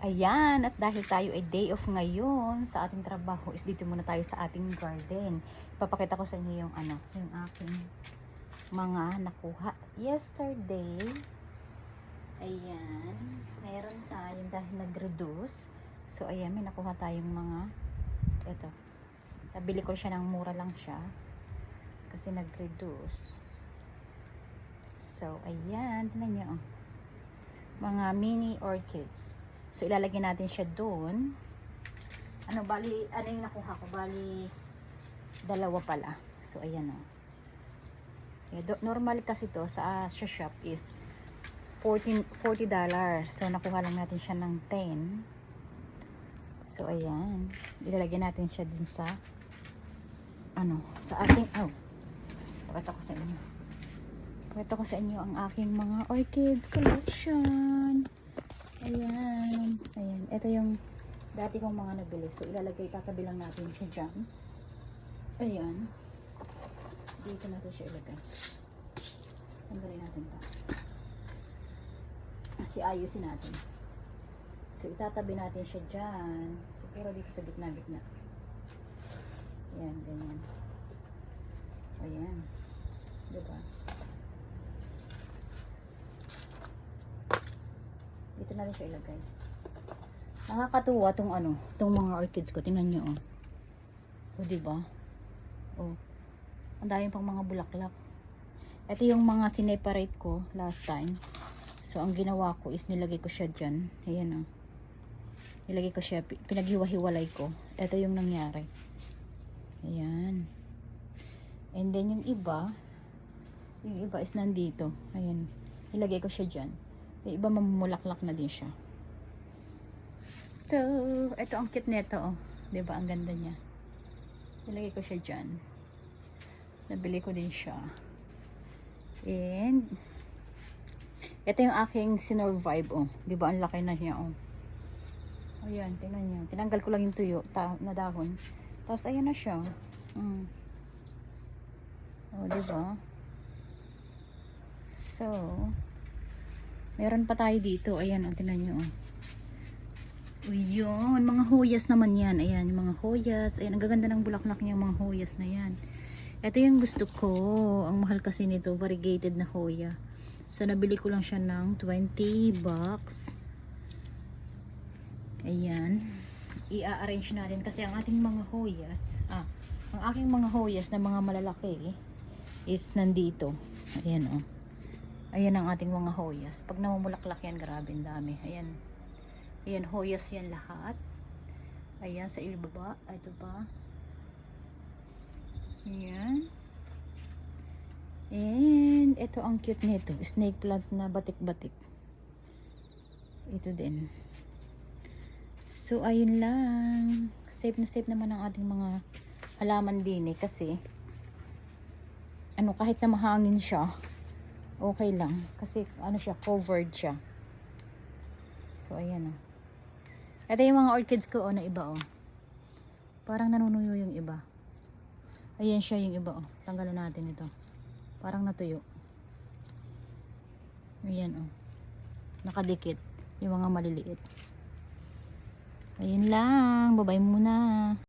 Ayan, at dahil tayo ay day off ngayon sa ating trabaho, is dito muna tayo sa ating garden. Ipapakita ko sa inyo yung yung aking mga nakuha yesterday. Ayan, meron tayong dahil nag-reduce. So ayan, may nakuha tayong mga ito. Nabili ko siya ng mura lang siya kasi nag-reduce. So ayan, tingnan niyo oh. Mga mini orchids. So, ilalagay natin siya doon. Bali, ano yung nakuha ko? Bali, dalawa pala. So, ayan o. Normal kasi to sa shop is $40. So, nakuha lang natin siya ng 10. So, ayan. Ilalagay natin siya dun sa sa ating, pakita ko sa inyo. Pakita ko sa inyo ang aking mga orchids collection. Ayan. Ayan. Ito yung dati kong mga nabili. So, tatabi lang natin siya dyan. Ayan. Dito natin siya ilagay. Tanggalin natin ito. Kasi ayusin natin. So, itatabi natin siya dyan. Siguro dito sa gitna-gitna. Ayan, ganyan. Ayan. Diba? Dito na rin siya ilagay. Nakakatuwa tong mga orchids ko. Tingnan nyo, oh. O, diba? Oh. Ang dami pang mga bulaklak. Ito yung mga sineparate ko last time. So, ang ginawa ko is nilagay ko siya dyan. Ayan, oh. Nilagay ko siya, pinaghiwa-hiwalay ko. Ito yung nangyari. Ayan. And then, yung iba is nandito. Ayan. Nilagay ko siya dyan. Yung iba mamumulaklak na din siya. So, ito ang cute nito, oh. 'Di ba ang ganda niya? Nilagay ko siya diyan. Nabili ko din siya. And ito yung aking Sinurvive, oh. 'Di ba ang laki na niya, oh. Ayan, tingnan niyo. Tinanggal ko lang yung tuyo na dahon. Tapos ayan na siya. Oh, 'di ba? So, meron pa tayo dito. Ayan, oh, tingnan niyo, oh. Yun, mga hoyas naman yan. Ayan, yung mga hoyas. Ayan, ang gaganda ng bulaklak niya, mga hoyas na yan. Ito yung gusto ko. Ang mahal kasi nito, variegated na hoya. So, nabili ko lang siya ng $20. Ayan. I-arrange natin kasi ang ating mga hoyas, ang aking mga hoyas na mga malalaki is nandito. Ayan, oh. Ayan ang ating mga hoyas. Pag namumulaklak yan, grabe, ang dami. Ayan. Ayan, hoyas yan lahat. Ayan, sa ilbaba. Ito pa. Ayan. And, ito ang cute nito. Snake plant na batik-batik. Ito din. So, ayun lang. Safe na safe naman ang ating mga halaman din eh. Kasi, kahit na mahangin siya, okay lang. Kasi, siya, covered siya. So, ayan, oh. Ito yung mga orchids ko, na iba, oh. Parang nanunuyo yung iba. Ayan siya yung iba, oh. Tanggalan natin ito. Parang natuyo. Ayan, oh. Nakadikit. Yung mga maliliit. Ayun lang. Bye-bye muna.